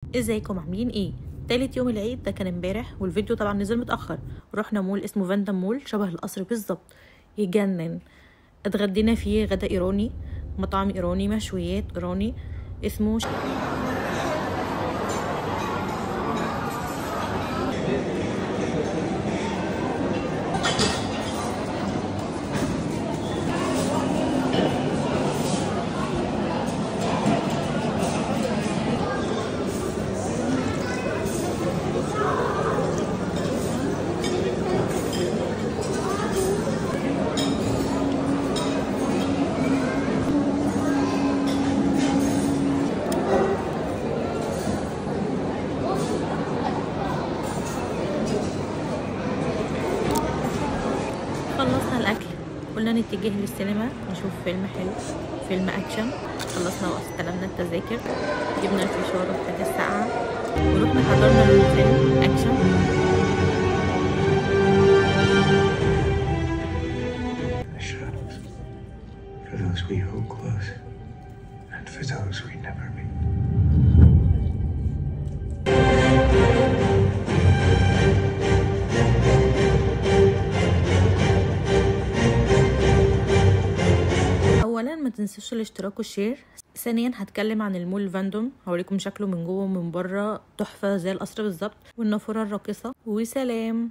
ازيكم عاملين ايه؟ تالت يوم العيد ده كان امبارح، والفيديو طبعا نزل متأخر. رحنا مول اسمه فاندام مول، شبه القصر بالظبط، يجنن. اتغدينا فيه غدا ايراني، مطعم ايراني، مشويات ايراني اسمه خلصنا الاكل، قلنا نتجه للسينما نشوف فيلم حلو، فيلم اكشن. خلصنا واستلمنا التذاكر، جبنا الفشار والحاجة الساقعة، ورحنا حضرنا الفيلم اكشن. For those we hold close, and for those we never meet. اولا ما تنسوش الاشتراك والشير. ثانيا هتكلم عن المول فاندوم، هوريكم شكله من جوه ومن بره، تحفه زي القصر بالظبط، والنافوره الراقصه. وسلام.